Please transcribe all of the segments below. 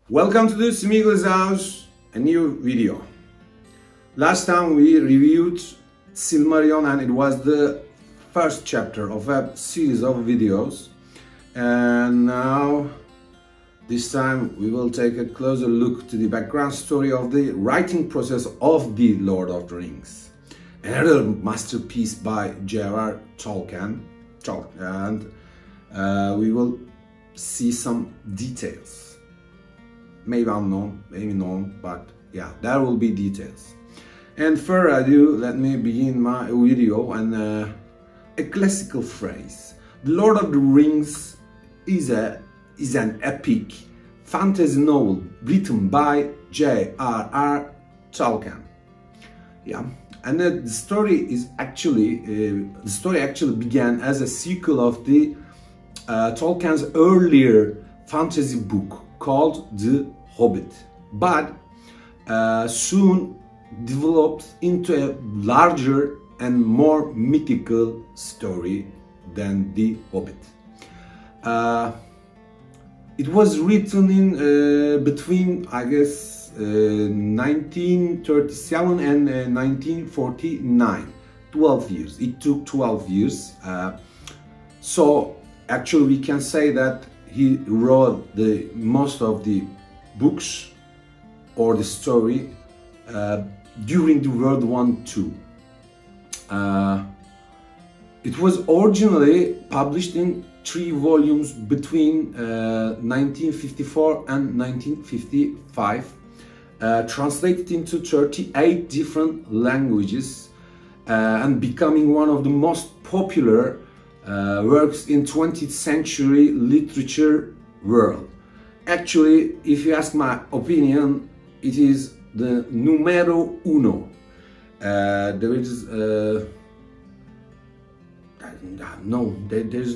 Welcome to the Smeagol's House, a new video. Last time we reviewed Silmarillion and it was the first chapter of a series of videos. And now, this time we will take a closer look to the background story of the writing process of The Lord of the Rings. Another masterpiece by J.R.R. Tolkien. And we will see some details. Maybe unknown, maybe known, but yeah, there will be details. And further ado, let me begin my video and a classical phrase. The Lord of the Rings is an epic fantasy novel written by J.R.R. Tolkien. Yeah, and the story actually began as a sequel of the Tolkien's earlier fantasy book called The Hobbit, but soon developed into a larger and more mythical story than The Hobbit. It was written in between, I guess, 1937 and 1949. 12 years. It took 12 years. So actually we can say that he wrote most of the books or the story during the World War II. It was originally published in 3 volumes between 1954 and 1955, translated into 38 different languages and becoming one of the most popular works in 20th century literature world. Actually, if you ask my opinion, it is the numero uno. There's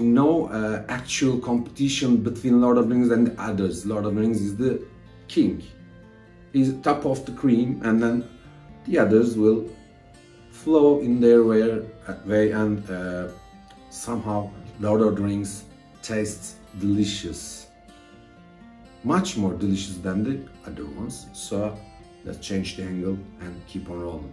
no actual competition between Lord of the Rings and the others. Lord of the Rings is the king. He's top of the cream, and then the others will flow in their way and somehow Lord of the Rings tastes delicious. Much more delicious than the other ones. So let's change the angle and keep on rolling.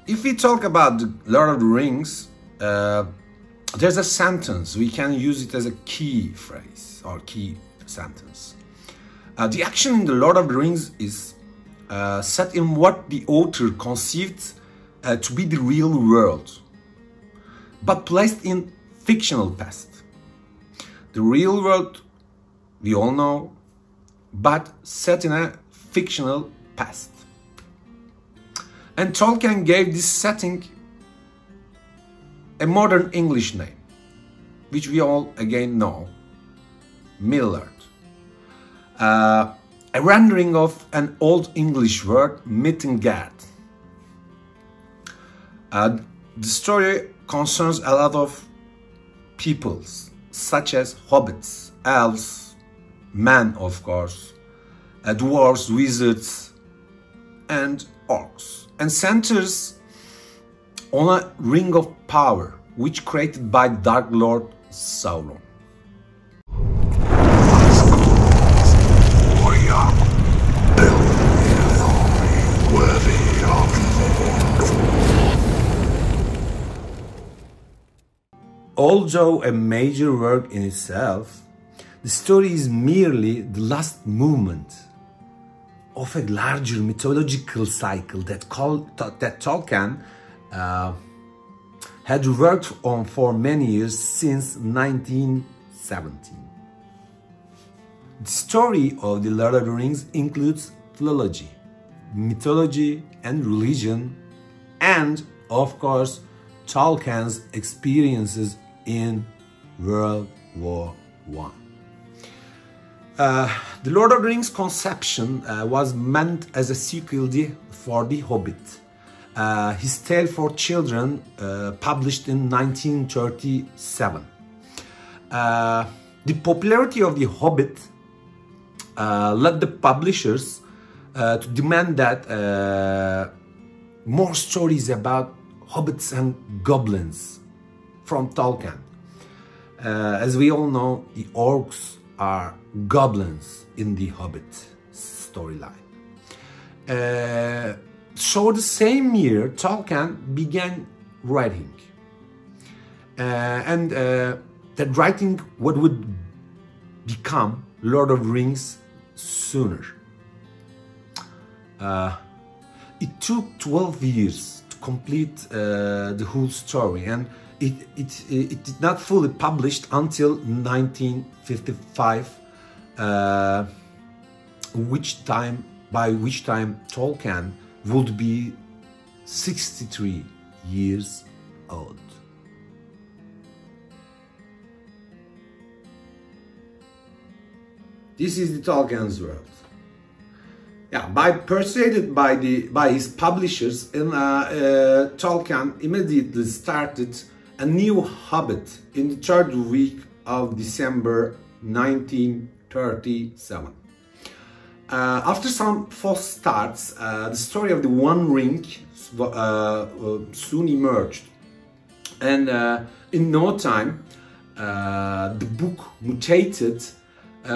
If we talk about the Lord of the Rings, there's a sentence. We can use it as a key phrase or key sentence. The action in the Lord of the Rings is set in what the author conceived to be the real world, but placed in fictional past. The real world we all know, but set in a fictional past. And Tolkien gave this setting a modern English name, which we all again know, Middle-earth. A rendering of an Old English word, Middengard. The story concerns a lot of peoples, such as hobbits, elves, men, of course, dwarves, wizards, and orcs, and centers on a ring of power, which created by Dark Lord Sauron. Although a major work in itself, the story is merely the last movement of a larger mythological cycle that Tolkien had worked on for many years since 1917. The story of The Lord of the Rings includes philology, mythology and religion, and of course Tolkien's experiences in World War I. The Lord of the Rings conception was meant as a sequel for The Hobbit, his tale for children published in 1937. The popularity of The Hobbit led the publishers to demand that more stories about hobbits and goblins from Tolkien. As we all know, the orcs are goblins in the Hobbit storyline. So the same year, Tolkien began writing. And that writing what would become Lord of the Rings sooner. It took 12 years to complete the whole story, and it did not fully published until 1955, by which time Tolkien would be 63 years old. This is the Tolkien's world. Yeah, persuaded by his publishers, Tolkien immediately started a new Hobbit in the third week of December 1937. After some false starts, the story of the One Ring soon emerged, and in no time, the book mutated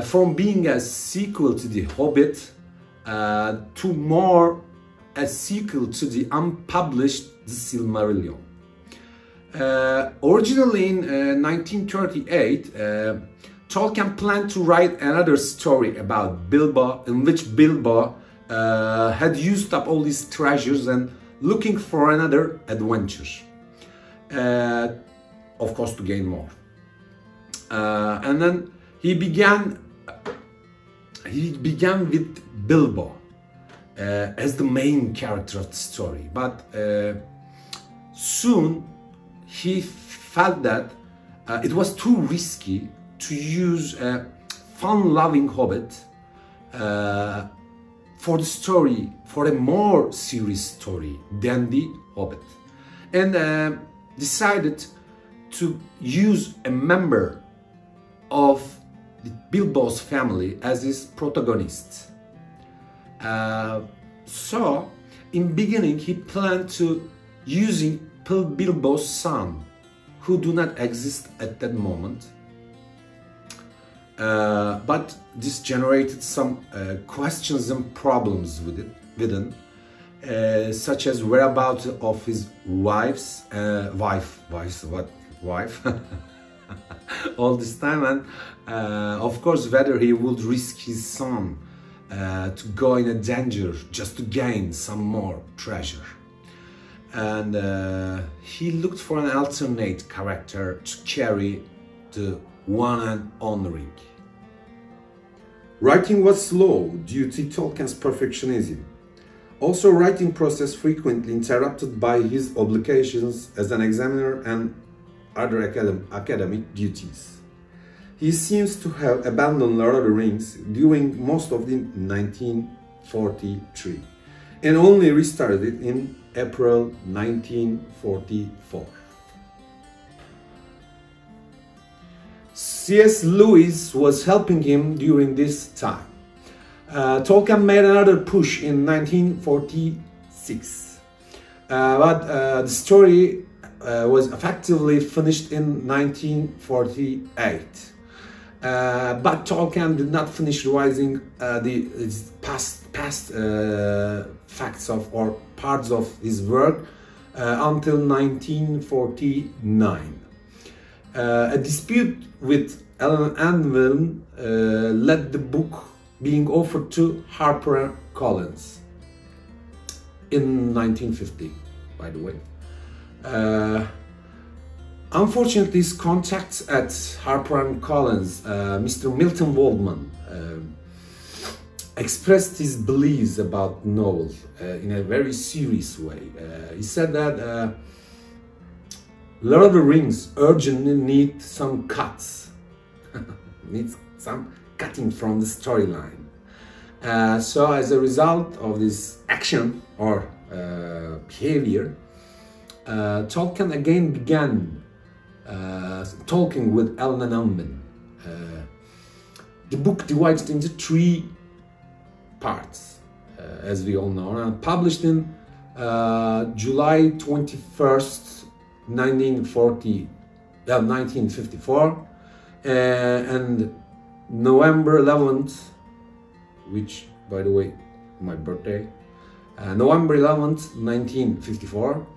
from being a sequel to The Hobbit to more a sequel to the unpublished The Silmarillion. Originally in 1938, Tolkien planned to write another story about Bilbo, in which Bilbo had used up all his treasures and looking for another adventure, of course to gain more. And then he began with Bilbo as the main character of the story, but soon he felt that it was too risky to use a fun-loving Hobbit for the story, for a more serious story than The Hobbit, and decided to use a member of Bilbo's family as his protagonist. So, in beginning, he planned to using Bilbo's son, who do not exist at that moment. But this generated some questions and problems within, such as whereabouts of his wife all this time, and of course whether he would risk his son to go in a danger just to gain some more treasure. And he looked for an alternate character to carry the one and only ring. Writing was slow due to Tolkien's perfectionism. Also, writing process frequently interrupted by his obligations as an examiner and other academic duties. He seems to have abandoned Lord of the Rings during most of the 1943 and only restarted it in April 1944. C.S. Lewis was helping him during this time. Tolkien made another push in 1946, but the story was effectively finished in 1948. But Tolkien did not finish revising the past facts of or parts of his work until 1949. A dispute with Alan Unwin led the book being offered to HarperCollins in 1950, by the way. Unfortunately, his contacts at HarperCollins, Mr. Milton Waldman, expressed his beliefs about the novel in a very serious way. He said that Lord of the Rings urgently needs some cuts, needs some cutting from the storyline. So as a result of this action or behavior, Tolkien again began talking with Alan Unwin. The book divides into 3 parts, as we all know, and published in July 21st, 1954, and November 11th, which, by the way, my birthday, November 11th, 1954,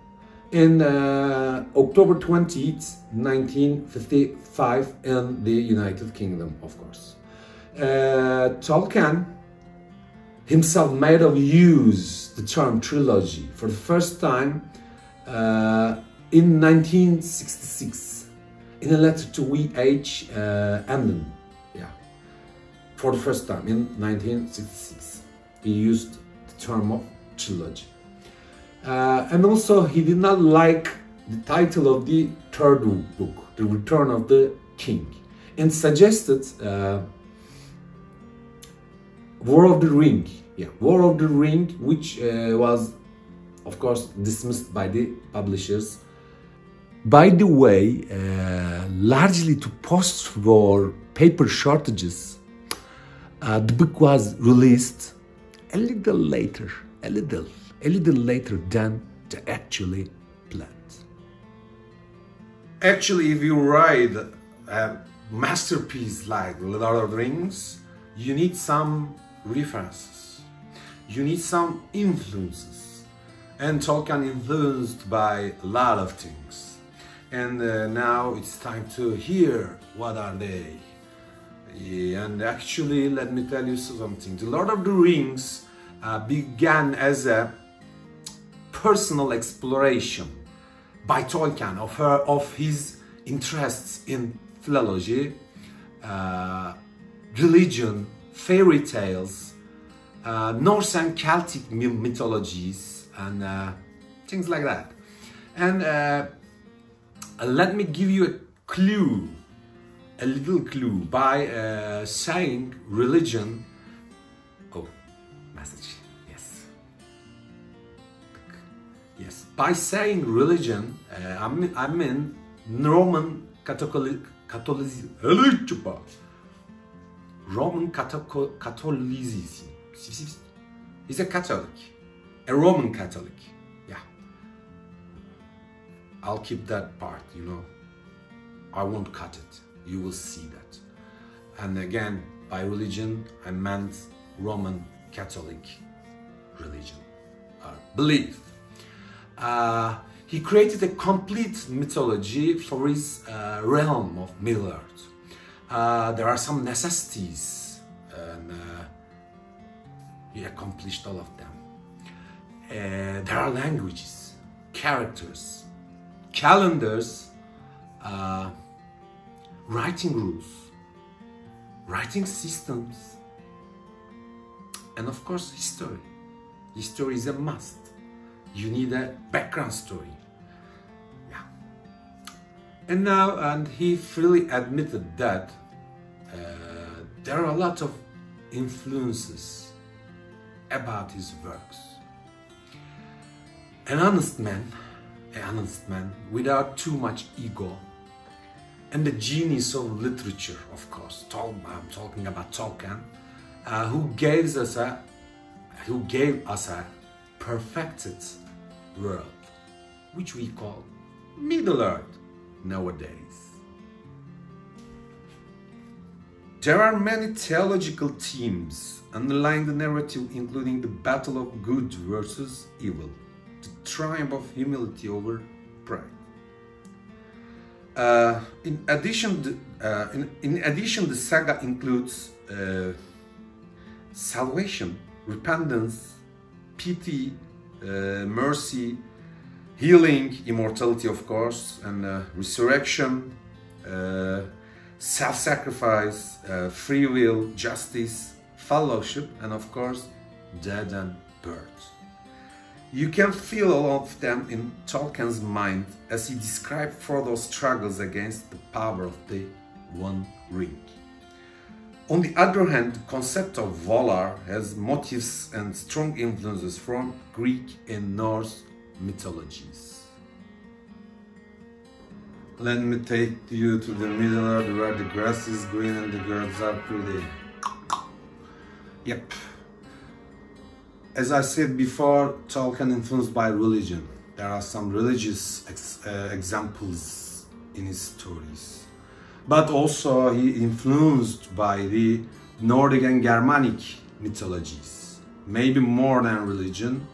in October 20th, 1955 in the United Kingdom, of course. Tolkien himself made of use the term trilogy for the first time in 1966 in a letter to V.H. Emden. Yeah, for the first time in 1966 he used the term of trilogy. And also he did not like the title of the third book, The Return of the King, and suggested War of the Ring. Yeah, War of the Ring, which was, of course, dismissed by the publishers. By the way, largely to post-war paper shortages, the book was released a little later than they actually planned. Actually, if you write a masterpiece like Lord of the Rings, you need some references, you need some influences, and Tolkien influenced by a lot of things. And now it's time to hear what are they. And actually, let me tell you something. The Lord of the Rings began as a personal exploration by Tolkien of his interests in philology, religion, fairy tales, Norse and Celtic mythologies, and things like that. And let me give you a clue, a little clue, by saying religion. Oh, message, yes. Yes, by saying religion, I mean Roman Catholicism. Roman Catholicism. He's a Catholic, a Roman Catholic. Yeah, I'll keep that part, you know. I won't cut it. You will see that. And again, by religion, I meant Roman Catholic religion, belief. He created a complete mythology for his realm of Middle-earth. There are some necessities, and he accomplished all of them. There are languages, characters, calendars, writing rules, writing systems, and of course history. History is a must. You need a background story. Yeah. And he freely admitted that there are a lot of influences about his works. An honest man without too much ego, and the genius of literature, of course. I'm talking about Tolkien, who gave us a perfected world, which we call Middle-earth nowadays. There are many theological themes underlying the narrative, including the battle of good versus evil, the triumph of humility over pride. In addition, the saga includes salvation, repentance, pity, mercy, healing, immortality, of course, and resurrection, self-sacrifice, free will, justice, fellowship, and of course, death and birth. You can feel all of them in Tolkien's mind as he described Frodo's struggles against the power of the One Ring. On the other hand, the concept of Valar has motifs and strong influences from Greek and Norse mythologies. Let me take you to the Middle-earth where the grass is green and the girls are pretty. Yep. As I said before, Tolkien influenced by religion. There are some religious examples in his stories. But also he influenced by the Nordic and Germanic mythologies. Maybe more than religion,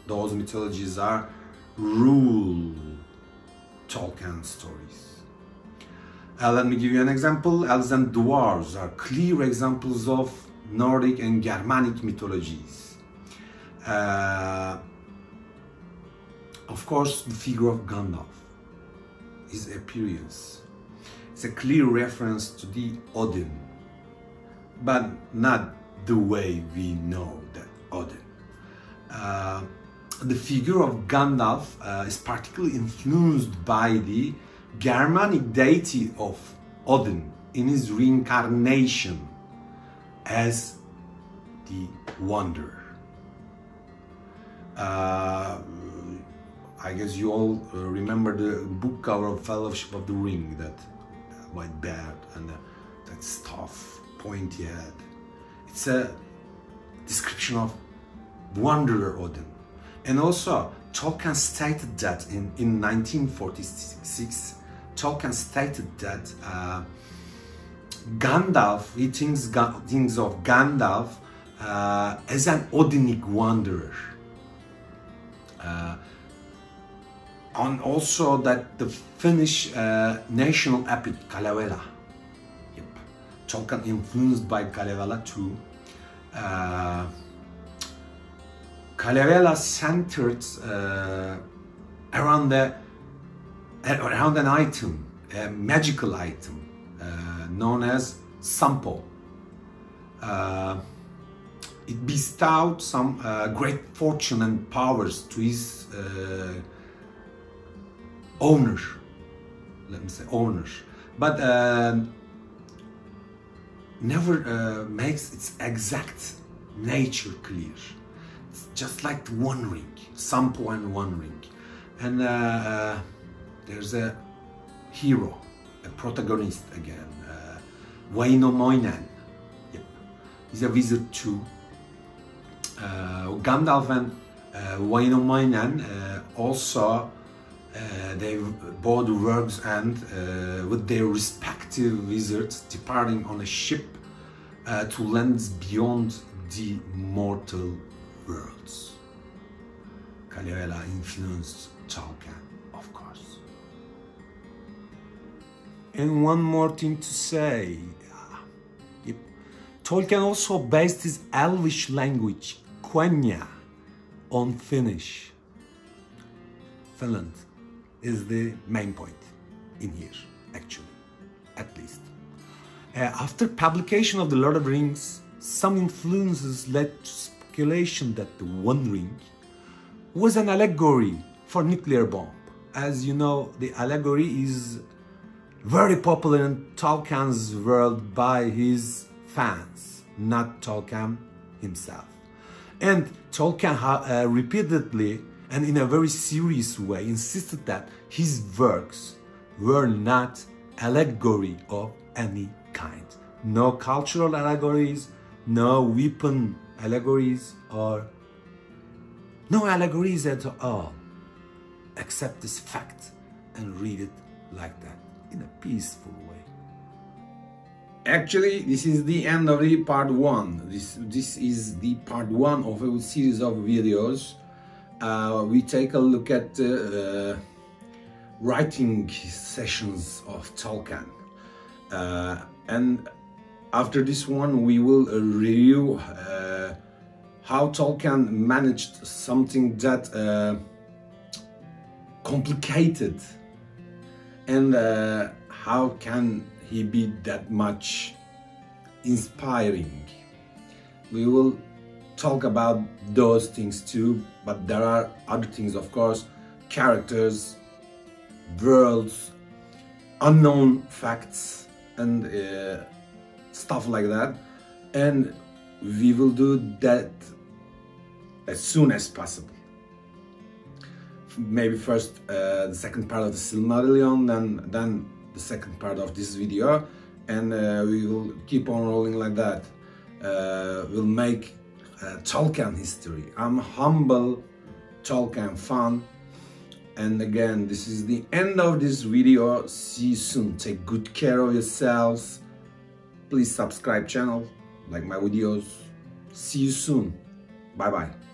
those mythologies are rule Tolkien stories. Let me give you an example. Elves and dwarves are clear examples of Nordic and Germanic mythologies. Of course, the figure of Gandalf, his appearance, it's a clear reference to the Odin, but not the way we know that Odin. The figure of Gandalf is particularly influenced by the Germanic deity of Odin in his reincarnation as the Wanderer. I guess you all remember the book cover of Fellowship of the Ring, that white beard and that tough, pointy head. It's a description of Wanderer Odin. And also, Tolkien stated that in 1946, Tolkien stated that Gandalf, he thinks of Gandalf as an Odinic wanderer. And also that the Finnish national epic Kalevala. Yep. Tolkien influenced by Kalevala too. Kalevala centered around an item, a magical item known as Sampo. It bestowed some great fortune and powers to his owner, let me say owners, but never makes its exact nature clear. It's just like the One Ring, Sampo and One Ring. And there's a hero, a protagonist again, Wainomoinen. Yep. He's a wizard too. Gandalf and Wainomoinen also they both works and with their respective wizards departing on a ship to lands beyond the mortal worlds. Kalevala influenced Tolkien, of course. And one more thing to say. Tolkien also based his Elvish language, Quenya, on Finnish. Finland is the main point in here, actually, at least. After publication of The Lord of the Rings, some influences led to speculation that the One Ring was an allegory for nuclear bomb. As you know, the allegory is very popular in Tolkien's world by his fans, not Tolkien himself. And Tolkien repeatedly and in a very serious way insisted that his works were not allegory of any kind. No cultural allegories, no weapon allegories, or no allegories at all. Accept this fact and read it like that, in a peaceful way. Actually, this is the end of the part one. This is the part one of a series of videos. We take a look at the writing sessions of Tolkien. And after this one, we will review how Tolkien managed something that complicated, and how can he be that much inspiring. We will talk about those things too, but there are other things, of course, characters, worlds, unknown facts, and stuff like that. And we will do that as soon as possible. Maybe first the second part of the Silmarillion, then the second part of this video, and we will keep on rolling like that. We'll make Tolkien history. I'm a humble Tolkien fan, And again, this is the end of this video. See you soon. Take good care of yourselves. Please subscribe channel, like my videos. See you soon. Bye bye.